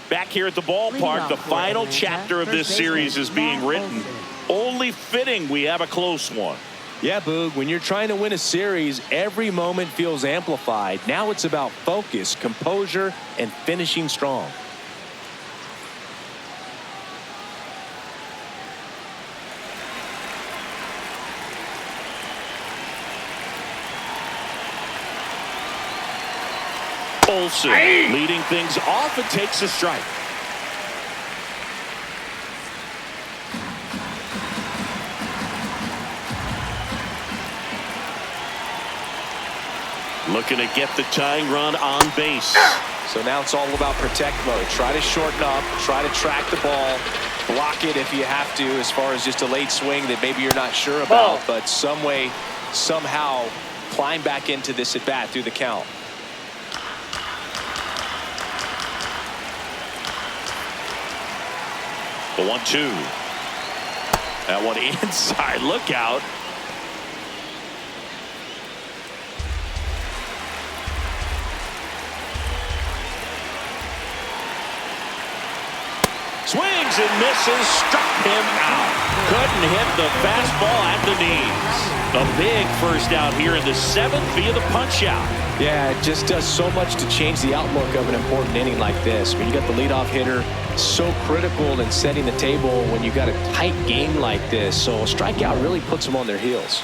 Back here at the ballpark, the final chapter of this series is being written. Only fitting we have a close one. Yeah, Boog, when you're trying to win a series, every moment feels amplified. Now it's about focus, composure, and finishing strong. Olsen leading things off and takes a strike. Looking to get the tying run on base. So now it's all about protect mode. Try to shorten up, try to track the ball, block it if you have to, as far as just a late swing that maybe you're not sure about, but some way, somehow climb back into this at bat through the count. The 1-2. That one inside. Look out. Swings and misses. Struck him out. Couldn't hit the fastball at the knees. A big first out here in the 7th via the punch out. Yeah, it just does so much to change the outlook of an important inning like this. When you got the leadoff hitter, so critical in setting the table when you got a tight game like this. So a strikeout really puts them on their heels.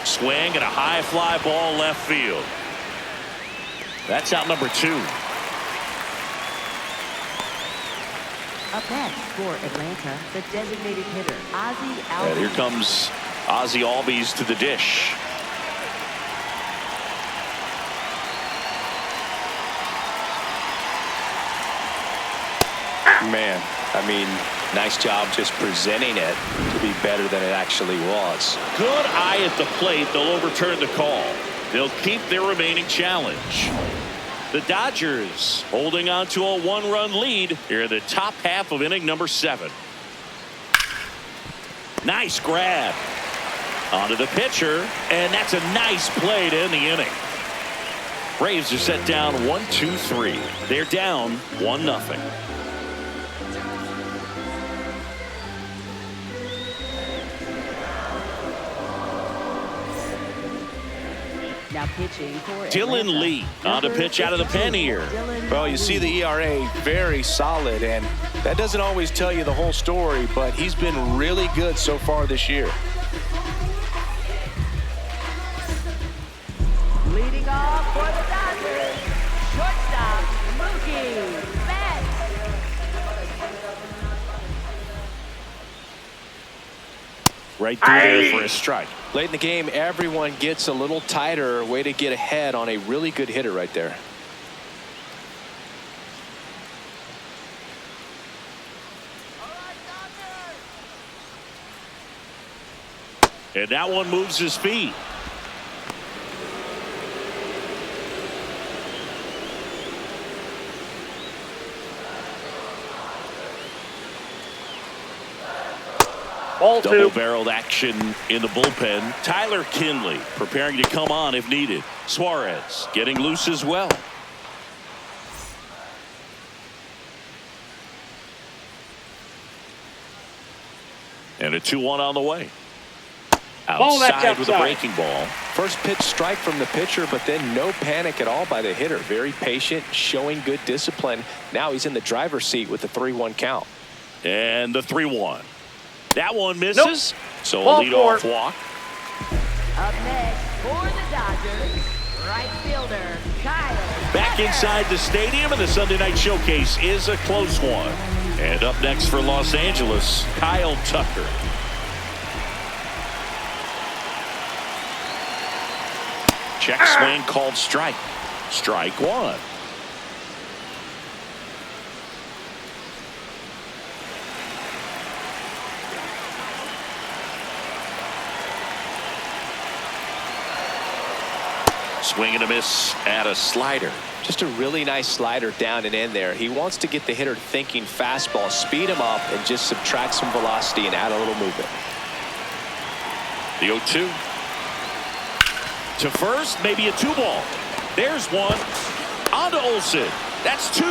Swing and a high fly ball left field. That's out number 2. Up next for Atlanta, the designated hitter, Ozzie Albies. And here comes Ozzie Albies to the dish. Man, I mean, nice job just presenting it to be better than it actually was. Good eye at the plate. They'll overturn the call. They'll keep their remaining challenge. The Dodgers holding on to a 1-run lead here in the top half of inning number 7. Nice grab onto the pitcher, and that's a nice play to end the inning. Braves are set down 1-2-3. They're down 1-0. Now pitching for Dylan Atlanta, Lee on to pitch out of the pen here. Well, you see the ERA very solid, and that doesn't always tell you the whole story, but he's been really good so far this year. Leading off for the Dodgers, shortstop Mookie Betts. Right through there for a strike. Late in the game, everyone gets a little tighter. Way to get ahead on a really good hitter right there. And that one moves his feet. Ball 2. Double-barreled action in the bullpen. Tyler Kinley preparing to come on if needed. Suarez getting loose as well. And a 2-1 on the way. Outside with a breaking ball. First pitch strike from the pitcher, but then no panic at all by the hitter. Very patient, showing good discipline. Now he's in the driver's seat with the 3-1 count. And the 3-1. That one misses. Nope. So Ball a leadoff four. walk. Up next for the Dodgers, right fielder, Kyle. Back inside the stadium, and the Sunday night showcase is a close one. And up next for Los Angeles, Kyle Tucker. Check swing called strike. Strike one. Swing and a miss at a slider. Just a really nice slider down and in there. He wants to get the hitter thinking fastball, speed him up, and just subtract some velocity and add a little movement. The 0-2. To first, maybe a 2-ball. There's one. On to Olsen. That's 2.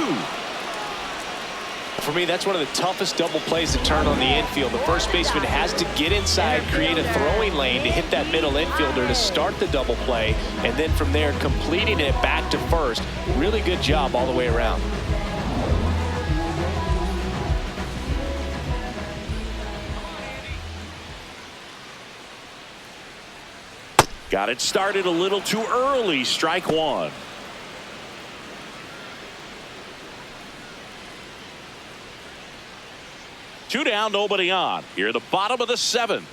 For me, that's one of the toughest double plays to turn on the infield. The first baseman has to get inside, create a throwing lane to hit that middle infielder to start the double play, and then from there completing it back to first. Really good job all the way around. Got it started a little too early. Strike one. Two down, nobody on. Here, the bottom of the 7th.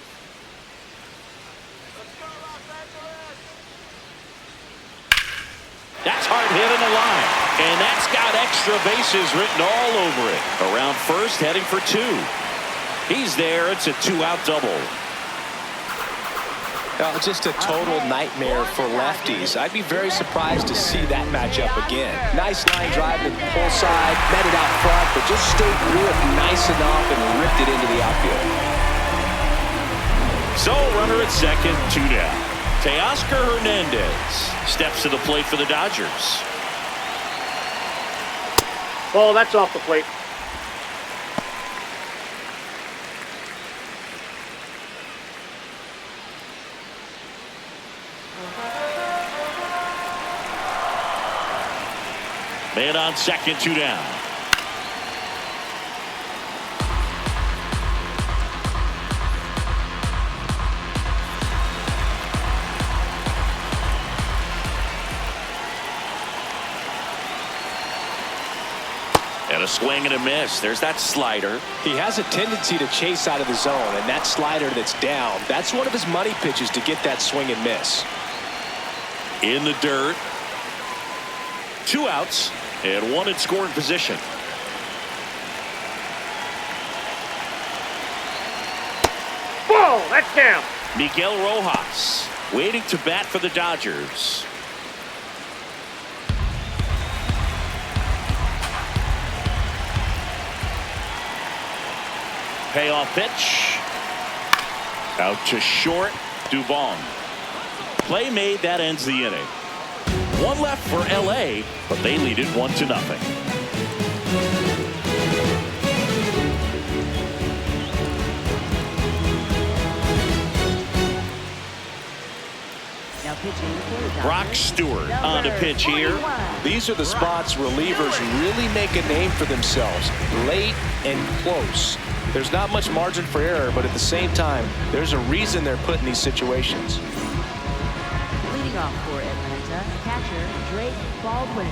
That's hard hit in the line. And that's got extra bases written all over it. Around first, heading for 2. He's there. It's a 2-out double. Just a total nightmare for lefties. I'd be very surprised to see that matchup again. Nice line drive to the pull side, met it out front, but just stayed through it nice enough and ripped it into the outfield. So runner at second, 2 down. Teoscar Hernandez steps to the plate for the Dodgers. Ball, that's off the plate. Man on second, 2 down. And a swing and a miss. There's that slider. He has a tendency to chase out of the zone, and that slider that's down, that's one of his money pitches to get that swing and miss. In the dirt. 2 outs and 1 in scoring position. Ball, that's down. Miguel Rojas waiting to bat for the Dodgers. Payoff pitch. Out to short. Dubon. Play made. That ends the inning. 1 left for LA, but they lead it 1-0. Now pitching for the Dodgers, Brock Stewart on to pitch here. 41. These are the spots relievers really make a name for themselves, late and close. There's not much margin for error, but at the same time, there's a reason they're put in these situations. Leading off for Atlanta, catcher Drake Baldwin.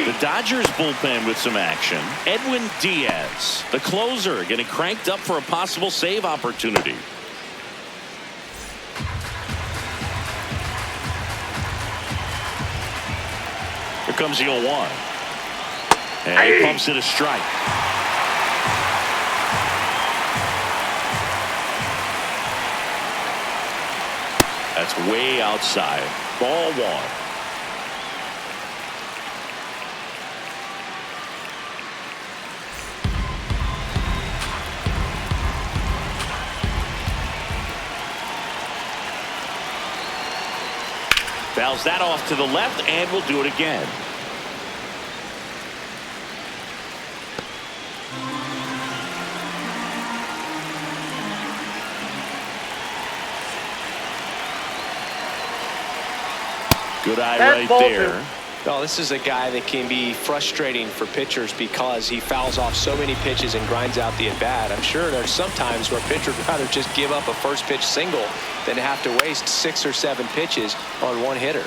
The Dodgers bullpen with some action. Edwin Diaz, the closer, getting cranked up for a possible save opportunity. Here comes the 0-1. And he pumps it a strike. That's way outside. Ball 1. Fouls that off to the left, and will do it again. Good eye That's right ball there. Well, this is a guy that can be frustrating for pitchers because he fouls off so many pitches and grinds out the at-bat. I'm sure there's some times where a pitcher would rather just give up a first pitch single than have to waste 6 or 7 pitches on one hitter.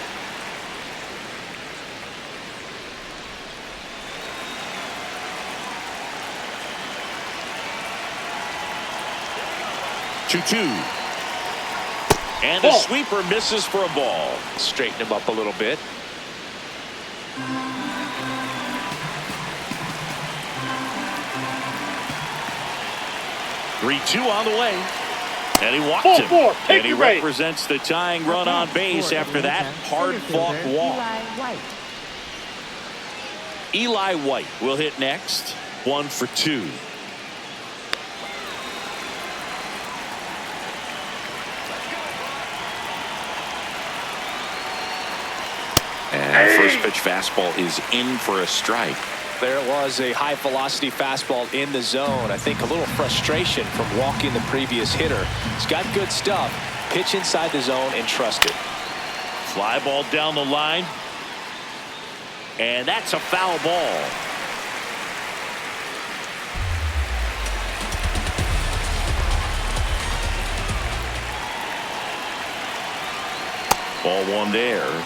Two. And the sweeper misses for a ball. Straighten him up a little bit. Three-two on the way. And he walked Ball him. four. Take And he your base. represents the tying run on base after that hard-fought walk. Eli White will hit next. 1 for 2. And first pitch fastball is in for a strike. There was a high velocity fastball in the zone. I think a little frustration from walking the previous hitter. He's got good stuff. Pitch inside the zone and trust it. Fly ball down the line. And that's a foul ball. Ball one there.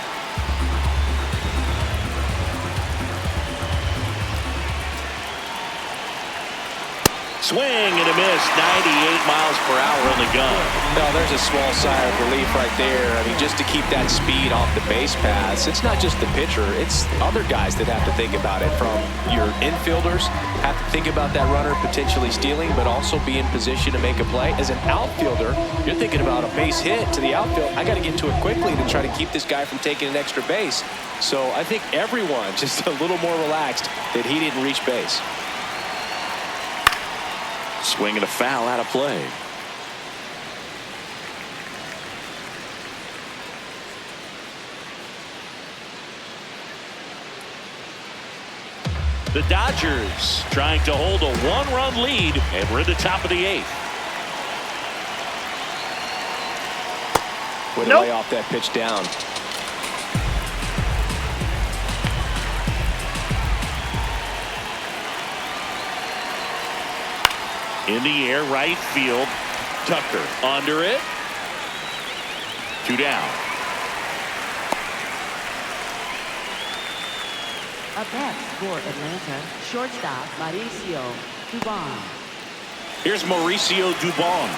Swing and a miss. 98 miles per hour on the gun. No, there's a small sigh of relief right there. I mean, just to keep that speed off the base paths. It's not just the pitcher. It's other guys that have to think about it. From your infielders have to think about that runner potentially stealing, but also be in position to make a play. As an outfielder, you're thinking about a base hit to the outfield. I got to get to it quickly to try to keep this guy from taking an extra base. So I think everyone just a little more relaxed that he didn't reach base. Swing and a foul out of play. The Dodgers trying to hold a 1-run lead, and we're at the top of the 8th. Way to lay off that pitch down. In the air, right field. Tucker under it. 2 down. Up next for Atlanta, shortstop Mauricio Dubon. Here's Mauricio Dubon.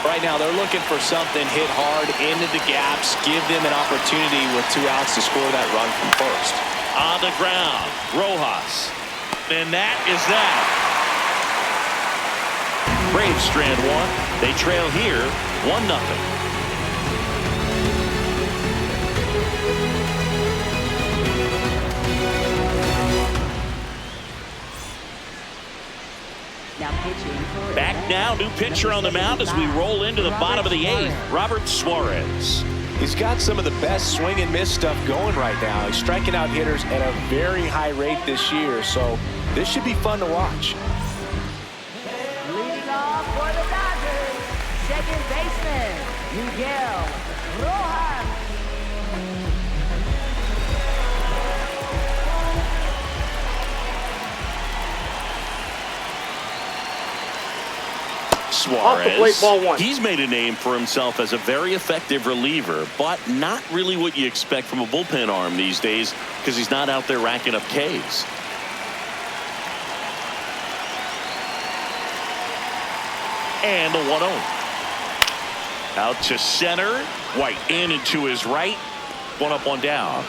Right now, they're looking for something hit hard into the gaps, give them an opportunity with 2 outs to score that run from first. On the ground, Rojas. And that is that. Braves strand 1. They trail here 1-0. Now pitching for Back now, new pitcher on the mound as we roll into the bottom of the 8th. Robert Suarez. He's got some of the best swing and miss stuff going right now. He's striking out hitters at a very high rate this year, so this should be fun to watch. leading off for the Dodgers, second baseman Miguel Rojas. Suarez. Off the plate, ball 1. He's made a name for himself as a very effective reliever, but not really what you expect from a bullpen arm these days because he's not out there racking up Ks. And the 1-0. Out to center. White in and to his right. 1 up, 1 down.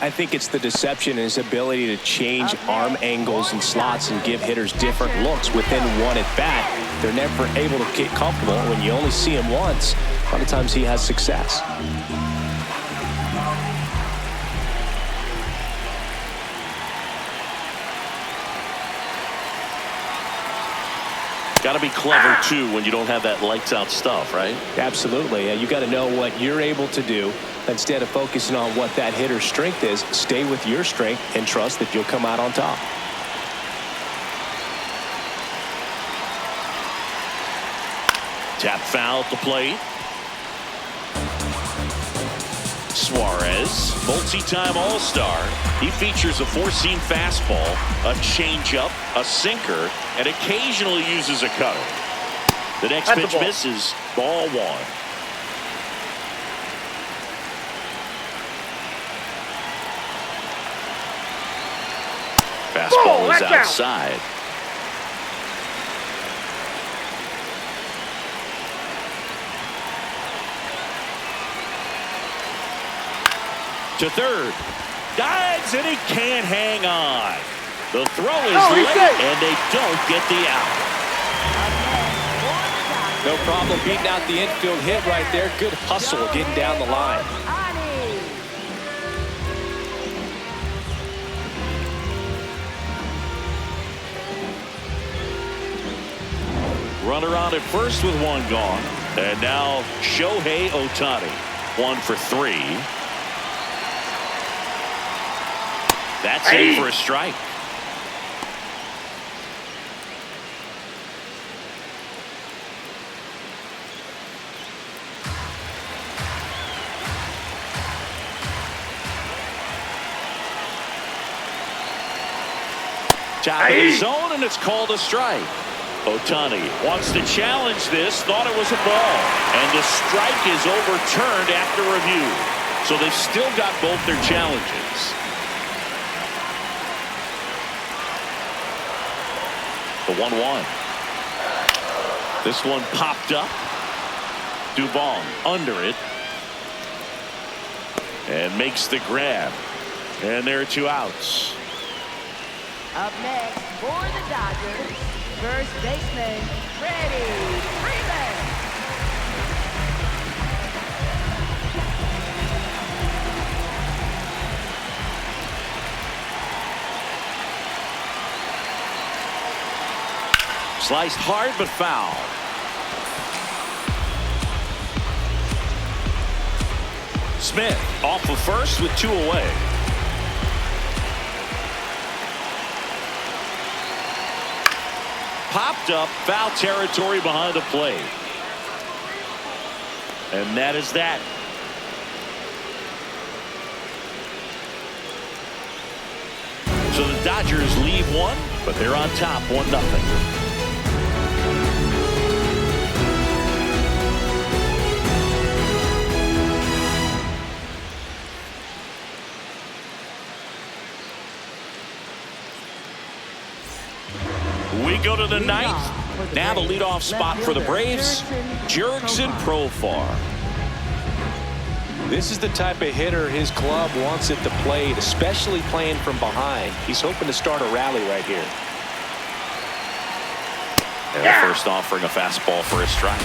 I think it's the deception and his ability to change arm angles and slots and give hitters different looks within one at bat. They're never able to get comfortable. When you only see him once, a lot of times he has success. Got to be clever too when you don't have that lights out stuff, right? Absolutely. You got to know what you're able to do. Instead of focusing on what that hitter's strength is, stay with your strength and trust that you'll come out on top. Tap foul at the plate. Suarez, multi-time All-Star. He features a four-seam fastball, a changeup, a sinker, and occasionally uses a cutter. The next pitch misses. Ball one. Fastball is outside. To third. Dives and he can't hang on. The throw is late and they don't get the out. No problem beating out the infield hit right there. Good hustle getting down the line. Runner on at first with one gone. And now Shohei Ohtani. 1 for 3. That's in for a strike. Top of the zone, and it's called a strike. Ohtani wants to challenge this, thought it was a ball, and the strike is overturned after review. So they've still got both their challenges. The 1-1. This one popped up. Dubon under it. And makes the grab. And there are 2 outs. Up next for the Dodgers, first baseman, Freddie Freeman. Sliced hard but foul. Smith off of first with 2 away. Popped up, foul territory behind the plate. And that is that. So the Dodgers lead 1, but they're on top 1-0. We go to the 9th. Now the leadoff spot for the Braves, Jurickson Profar. This is the type of hitter his club wants at the plate, especially playing from behind. He's hoping to start a rally right here. And the first offering a fastball for a strike.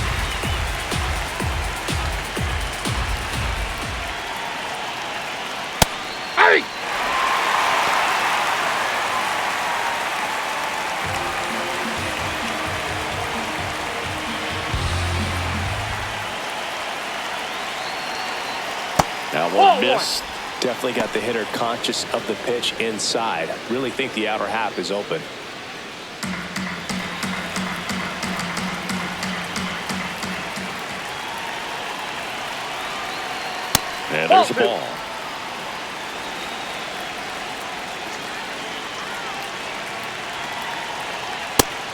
Now one missed. Definitely got the hitter conscious of the pitch inside. I really think the outer half is open. And there's a ball.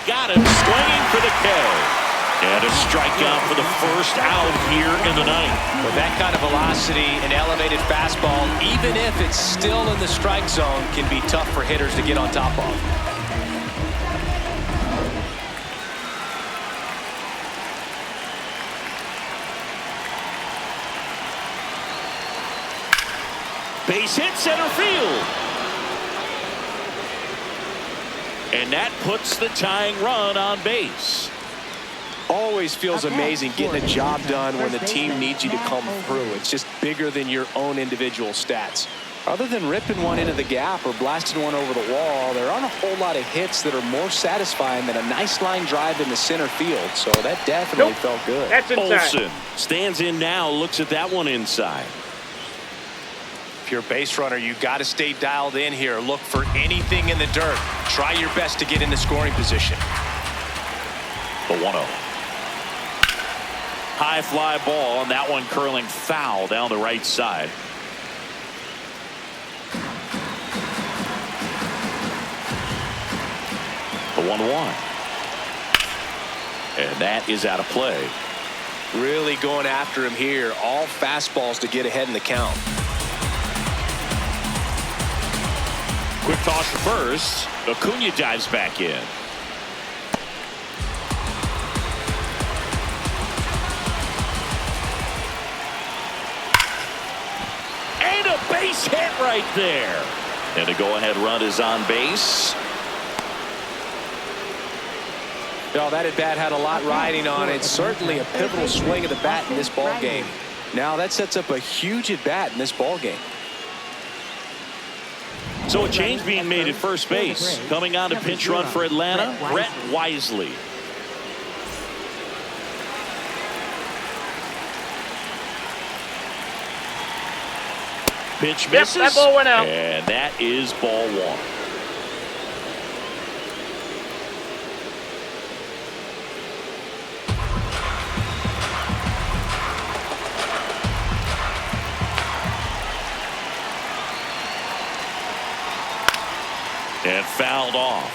Got him swinging for the K. And a strikeout for the first out here in the 9th. With that kind of velocity and elevated fastball, even if it's still in the strike zone, can be tough for hitters to get on top of. Base hit center field. And that puts the tying run on base. Always feels amazing getting a job done when the team needs you to come through. It's just bigger than your own individual stats. Other than ripping one into the gap or blasting one over the wall, there aren't a whole lot of hits that are more satisfying than a nice line drive in the center field. So that definitely felt good. That's inside. Olsen stands in now, looks at that one inside. If you're a base runner, you got to stay dialed in here. Look for anything in the dirt. Try your best to get into scoring position. The 1-0. High fly ball, and that one curling foul down the right side. The 1-1. And that is out of play. Really going after him here. All fastballs to get ahead in the count. Quick toss to first. Acuna dives back in. And a base hit right there. And a go-ahead run is on base. Well, that at-bat had a lot riding on it. Certainly a pivotal swing of the bat in this ball game. Now that sets up a huge at-bat in this ball game. So a change being made at first base. Coming on to pinch run for Atlanta, Brett Wisely. Pitch misses. That ball went out. And that is ball one. And fouled off.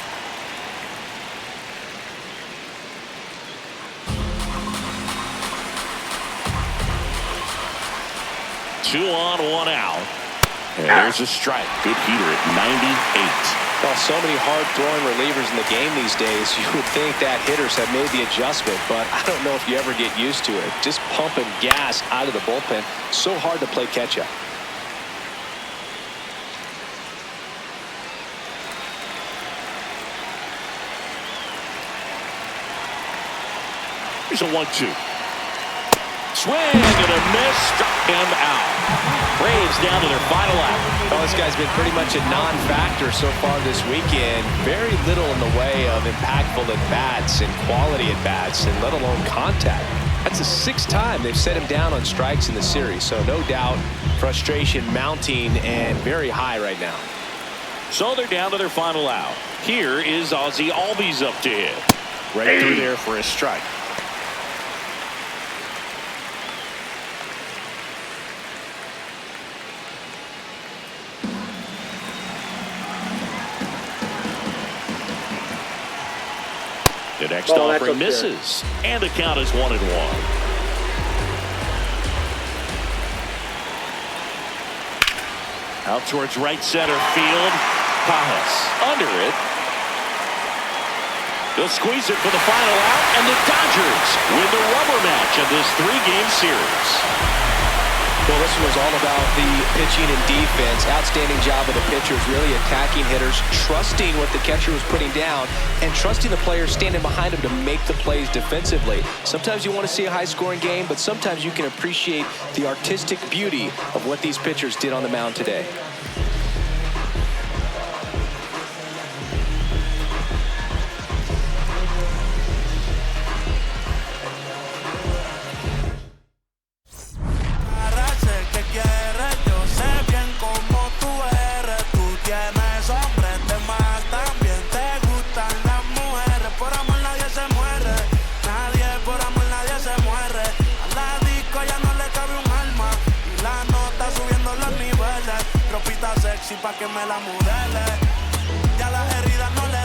Two on, one out. And there's a strike. Good heater at 98. Well, so many hard-throwing relievers in the game these days, you would think that hitters have made the adjustment, but I don't know if you ever get used to it. Just pumping gas out of the bullpen. So hard to play catch-up. Here's a 1-2. Swing and a miss. Struck him out. Braves down to their final out. Well, this guy's been pretty much a non-factor so far this weekend. Very little in the way of impactful at-bats and quality at-bats, and let alone contact. That's the 6th time they've set him down on strikes in the series. So no doubt frustration mounting and very high right now. So they're down to their final out. Here is Ozzie Albies up to hit. Right through there for a strike. The next offering misses, and the count is 1-1. Out towards right center field. Pajas under it. They'll squeeze it for the final out, and the Dodgers win the rubber match of this 3-game series. Well, this was all about the pitching and defense. Outstanding job of the pitchers, really attacking hitters, trusting what the catcher was putting down, and trusting the players standing behind him to make the plays defensively. Sometimes you want to see a high-scoring game, but sometimes you can appreciate the artistic beauty of what these pitchers did on the mound today. Pa' que me la modele, ya las heridas no le